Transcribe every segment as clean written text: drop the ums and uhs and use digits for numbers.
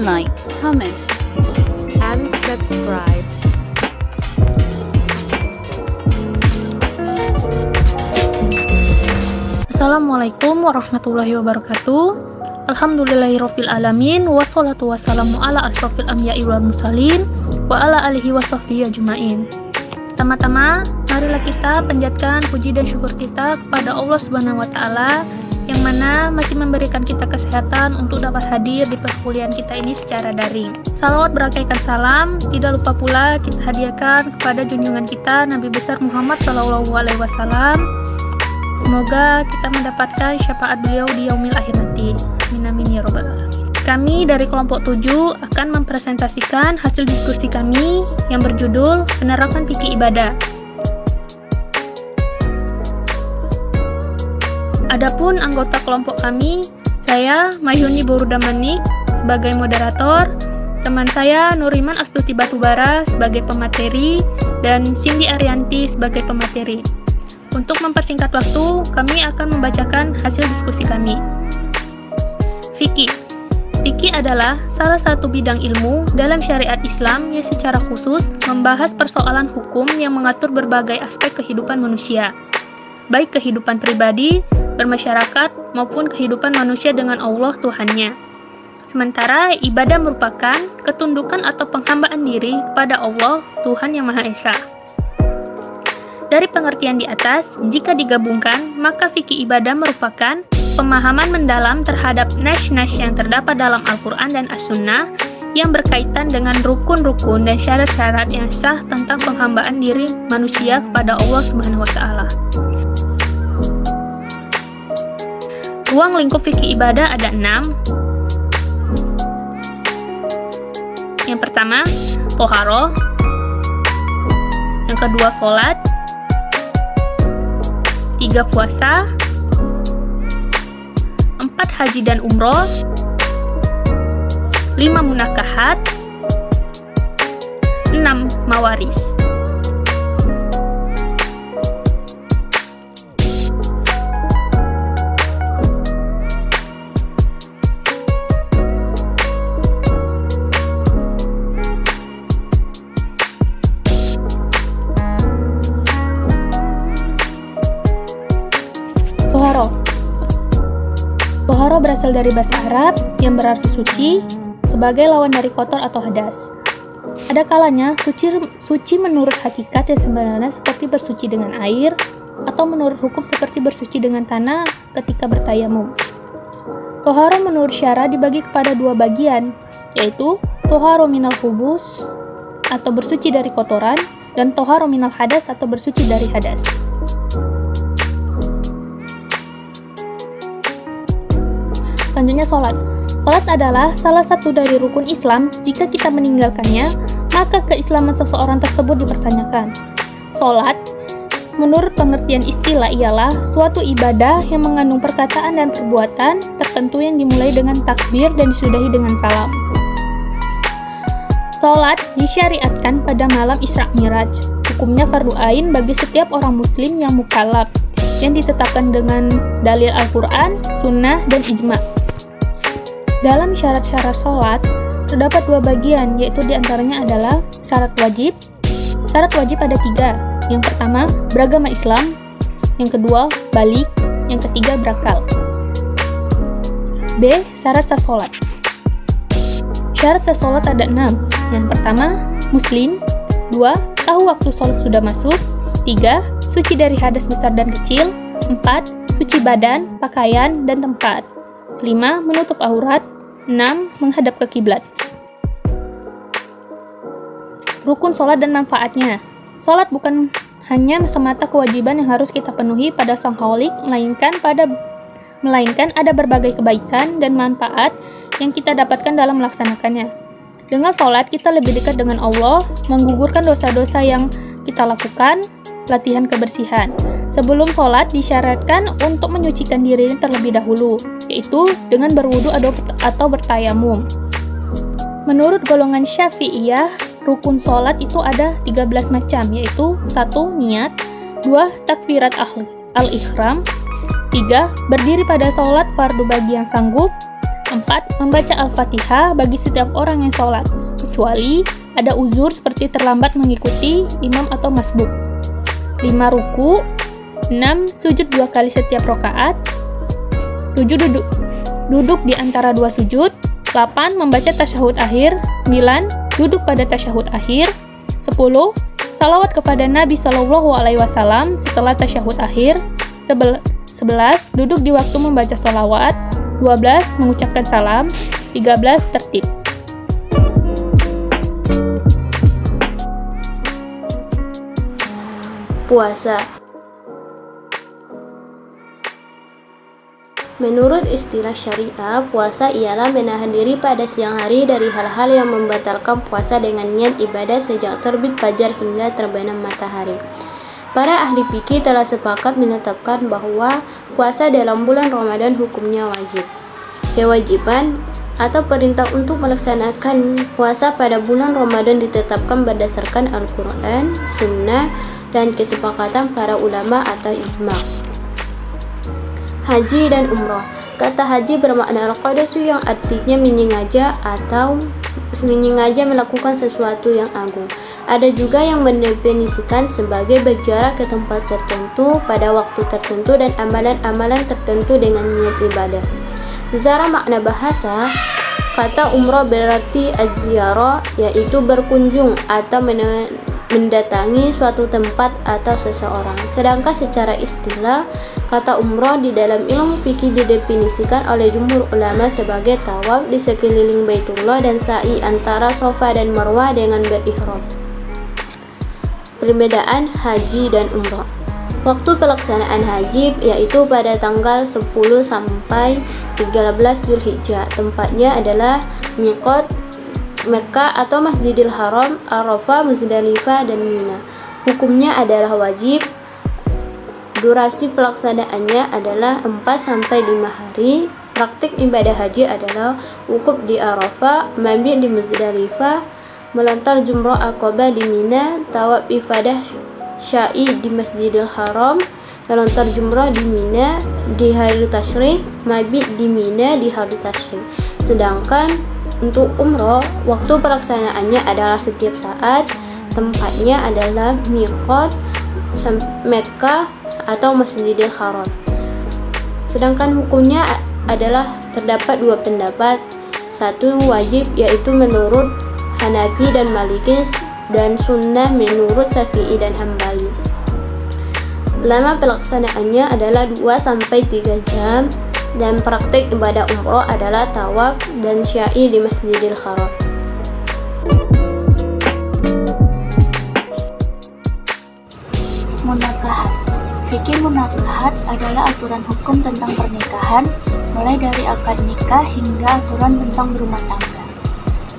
like, comment, and subscribe. Assalamualaikum warahmatullahi wabarakatuh. Alhamdulillahirabbil alamin wassalatu wassalamu ala asrofil anbiya'i wal mursalin wa ala alihi washabbihi ajmain. Pertama-tama, marilah kita panjatkan puji dan syukur kita kepada Allah Subhanahu wa taala yang mana masih memberikan kita kesehatan untuk dapat hadir di perkuliahan kita ini secara daring. Salawat berakaikan salam tidak lupa pula kita hadiahkan kepada junjungan kita Nabi besar Muhammad SAW. Semoga kita mendapatkan syafaat beliau di yaumil akhir nanti. Amin ya robbal alamin. Kami dari kelompok 7 akan mempresentasikan hasil diskusi kami yang berjudul Penerapan Fikih Ibadah. Adapun anggota kelompok kami, saya Mayuni Borudamanik sebagai moderator, teman saya Nuriman Astuti Batubara sebagai pemateri, dan Cindy Arianti sebagai pemateri. Untuk mempersingkat waktu, kami akan membacakan hasil diskusi kami. Fikih. Fikih adalah salah satu bidang ilmu dalam syariat Islam yang secara khusus membahas persoalan hukum yang mengatur berbagai aspek kehidupan manusia, baik kehidupan pribadi, bermasyarakat, maupun kehidupan manusia dengan Allah Tuhannya. Sementara ibadah merupakan ketundukan atau penghambaan diri kepada Allah Tuhan Yang Maha Esa. Dari pengertian di atas, jika digabungkan, maka fikih ibadah merupakan pemahaman mendalam terhadap nas-nas yang terdapat dalam Al-Quran dan As-Sunnah yang berkaitan dengan rukun-rukun dan syarat-syarat yang sah tentang penghambaan diri manusia kepada Allah Subhanahu wa taala. Ruang lingkup fikih ibadah ada 6. Yang pertama, toharoh. Yang kedua, sholat. 3, puasa. 4, haji dan umroh. 5, munakahat. 6, mawaris. Toharo berasal dari bahasa Arab yang berarti suci, sebagai lawan dari kotor atau hadas. Ada kalanya suci menurut hakikat yang sebenarnya seperti bersuci dengan air, atau menurut hukum seperti bersuci dengan tanah ketika bertayamum. Toharo menurut syara dibagi kepada 2 bagian, yaitu toharo minal hubus atau bersuci dari kotoran, dan toharo minal hadas atau bersuci dari hadas. Selanjutnya sholat. Sholat adalah salah satu dari rukun Islam. Jika kita meninggalkannya, maka keislaman seseorang tersebut dipertanyakan. Sholat, menurut pengertian istilah, ialah suatu ibadah yang mengandung perkataan dan perbuatan tertentu yang dimulai dengan takbir dan disudahi dengan salam. Sholat disyariatkan pada malam Isra Miraj. Hukumnya fardu ain bagi setiap orang muslim yang mukallaf, yang ditetapkan dengan dalil Al-Quran, Sunnah, dan Ijma'. Dalam syarat-syarat sholat, terdapat 2 bagian, yaitu diantaranya adalah syarat wajib. Syarat wajib ada 3. Yang pertama, beragama Islam. Yang kedua, balik. Yang ketiga, berakal. B. Syarat sah sholat. Syarat sah sholat ada 6. Yang pertama, muslim. 2. Tahu waktu sholat sudah masuk. 3. Suci dari hadas besar dan kecil. 4. Suci badan, pakaian, dan tempat. 5. Menutup aurat. 6. Menghadap ke kiblat. Rukun sholat dan manfaatnya. Sholat bukan hanya semata kewajiban yang harus kita penuhi pada sang khalik, melainkan ada berbagai kebaikan dan manfaat yang kita dapatkan dalam melaksanakannya. Dengan sholat, kita lebih dekat dengan Allah, menggugurkan dosa-dosa yang kita lakukan, latihan kebersihan. Sebelum sholat disyaratkan untuk menyucikan diri terlebih dahulu, yaitu dengan berwudu atau bertayamum. Menurut golongan Syafi'iyah, rukun sholat itu ada 13 macam, yaitu 1. Niat, 2. Takbirat al-ihram, 3. Berdiri pada sholat fardu bagi yang sanggup, 4. Membaca Al-Fatihah bagi setiap orang yang sholat, kecuali ada uzur seperti terlambat mengikuti imam atau masbuk. 5. Ruku. 6. Sujud 2 kali setiap rakaat. 7. Duduk di antara 2 sujud. 8. Membaca tasyahud akhir. 9. Duduk pada tasyahud akhir. 10. Salawat kepada Nabi SAW setelah tasyahud akhir. 11. Duduk di waktu membaca salawat. 12. Mengucapkan salam. 13. Tertib. Puasa. Menurut istilah syariah, puasa ialah menahan diri pada siang hari dari hal-hal yang membatalkan puasa dengan niat ibadah sejak terbit fajar hingga terbenam matahari. Para ahli fikih telah sepakat menetapkan bahwa puasa dalam bulan Ramadan hukumnya wajib. Kewajiban atau perintah untuk melaksanakan puasa pada bulan Ramadan ditetapkan berdasarkan Al-Quran, Sunnah, dan kesepakatan para ulama atau ijma'. Haji dan umroh. Kata haji bermakna al-qadasu yang artinya menyengaja atau menyengaja melakukan sesuatu yang agung. Ada juga yang mendefinisikan sebagai berjarak ke tempat tertentu pada waktu tertentu dan amalan-amalan tertentu dengan niat ibadah. Secara makna bahasa, kata umroh berarti az-ziyarah, yaitu berkunjung atau mendatangi suatu tempat atau seseorang. Sedangkan secara istilah, kata umroh di dalam ilmu fikih didefinisikan oleh jumhur ulama sebagai tawaf di sekeliling Baitullah dan sa'i antara Safa dan Marwah dengan berihram. Perbedaan haji dan umroh. Waktu pelaksanaan haji yaitu pada tanggal 10 sampai 13 Zulhijjah. Tempatnya adalah miqat Mekah atau Masjidil Haram, Arafah, Muzdalifah, dan Mina. Hukumnya adalah wajib. Durasi pelaksanaannya adalah 4-5 hari. Praktik ibadah haji adalah wukuf di Arafah, mabit di Muzdalifah, melontar jumrah Aqabah di Mina, tawaf ifadah sya'i di Masjidil Haram, melontar jumrah di Mina di hari tasyrik, mabit di Mina di hari tasyrik. Sedangkan untuk umroh, waktu pelaksanaannya adalah setiap saat, tempatnya adalah miqat Mekah atau Masjidil Haram. Sedangkan hukumnya adalah terdapat 2 pendapat. Satu wajib, yaitu menurut Hanafi dan Maliki, dan sunnah menurut Syafi'i dan Hambali. Lama pelaksanaannya adalah 2-3 jam, dan praktik ibadah umroh adalah tawaf dan sya'i di Masjidil Haram. Munakahat. Fikih munakahat adalah aturan hukum tentang pernikahan, mulai dari akad nikah hingga aturan tentang berumah tangga.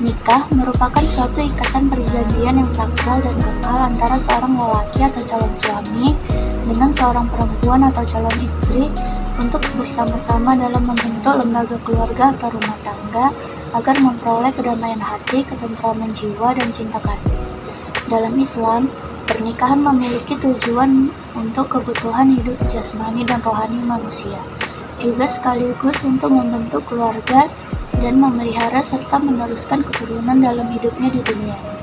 Nikah merupakan suatu ikatan perjanjian yang sakral dan kekal antara seorang lelaki atau calon suami dengan seorang perempuan atau calon istri untuk bersama-sama dalam membentuk lembaga keluarga atau rumah tangga agar memperoleh kedamaian hati, ketentraman jiwa, dan cinta kasih. Dalam Islam, pernikahan memiliki tujuan untuk kebutuhan hidup jasmani dan rohani manusia, juga sekaligus untuk membentuk keluarga dan memelihara serta meneruskan keturunan dalam hidupnya di dunia ini.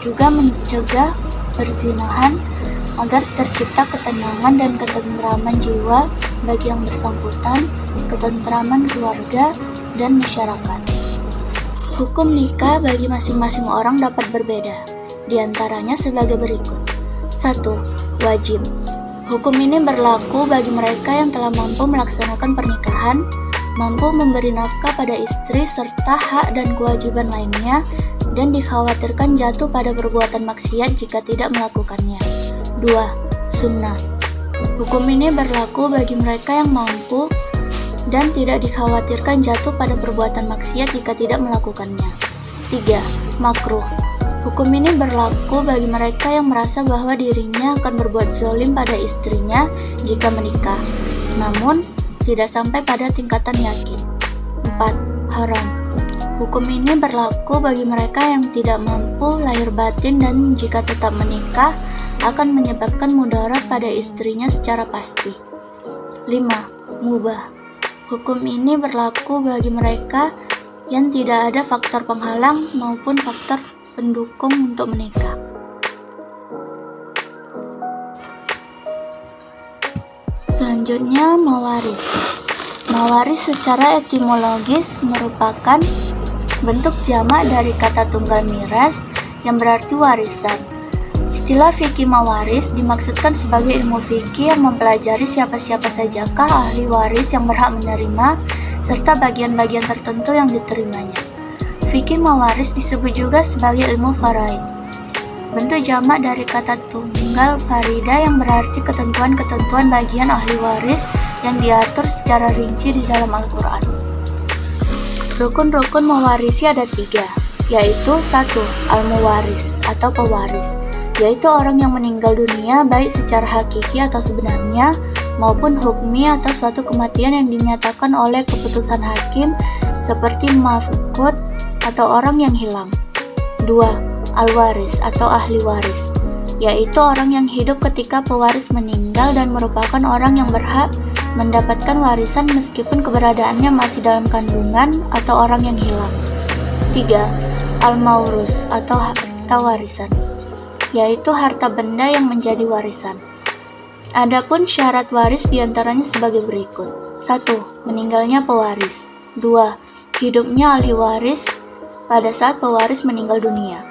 Juga mencegah perzinahan agar tercipta ketenangan dan ketentraman jiwa bagi yang bersangkutan, ketentraman keluarga, dan masyarakat. Hukum nikah bagi masing-masing orang dapat berbeda, di antaranya sebagai berikut. 1. Wajib. Hukum ini berlaku bagi mereka yang telah mampu melaksanakan pernikahan, mampu memberi nafkah pada istri serta hak dan kewajiban lainnya, dan dikhawatirkan jatuh pada perbuatan maksiat jika tidak melakukannya. 2. Sunnah. Hukum ini berlaku bagi mereka yang mampu dan tidak dikhawatirkan jatuh pada perbuatan maksiat jika tidak melakukannya. 3. Makruh. Hukum ini berlaku bagi mereka yang merasa bahwa dirinya akan berbuat zalim pada istrinya jika menikah, namun tidak sampai pada tingkatan yakin. 4. Haram. Hukum ini berlaku bagi mereka yang tidak mampu lahir batin dan jika tetap menikah akan menyebabkan mudarat pada istrinya secara pasti. 5. Mubah. Hukum ini berlaku bagi mereka yang tidak ada faktor penghalang maupun faktor pendukung untuk menikah. Selanjutnya, mawaris. Mawaris secara etimologis merupakan bentuk jamak dari kata tunggal miras yang berarti warisan. Istilah fikih mawaris dimaksudkan sebagai ilmu fikih yang mempelajari siapa-siapa sajakah ahli waris yang berhak menerima serta bagian-bagian tertentu yang diterimanya. Fikih mawaris disebut juga sebagai ilmu faraid. Bentuk jamak dari kata tunggal farida yang berarti ketentuan-ketentuan bagian ahli waris yang diatur secara rinci di dalam Al-Quran. Rukun-rukun mewarisi ada 3, yaitu 1. Al-muwaris atau pewaris, yaitu orang yang meninggal dunia baik secara hakiki atau sebenarnya maupun hukmi atas suatu kematian yang dinyatakan oleh keputusan hakim seperti mafqud atau orang yang hilang. 2. Al-waris atau ahli waris, yaitu orang yang hidup ketika pewaris meninggal dan merupakan orang yang berhak mendapatkan warisan meskipun keberadaannya masih dalam kandungan atau orang yang hilang. 3. Al-maurus atau harta warisan, yaitu harta benda yang menjadi warisan. Adapun syarat waris diantaranya sebagai berikut. 1. Meninggalnya pewaris. 2. Hidupnya ahli waris pada saat pewaris meninggal dunia.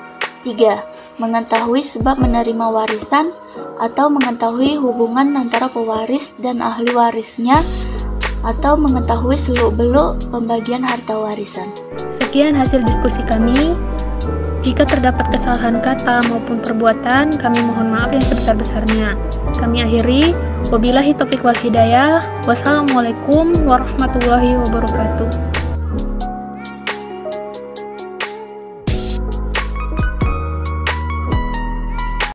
3. Mengetahui sebab menerima warisan atau mengetahui hubungan antara pewaris dan ahli warisnya atau mengetahui seluk-beluk pembagian harta warisan. Sekian hasil diskusi kami. Jika terdapat kesalahan kata maupun perbuatan, kami mohon maaf yang sebesar-besarnya. Kami akhiri, wabillahi taufiq wal hidayah. Wassalamualaikum warahmatullahi wabarakatuh.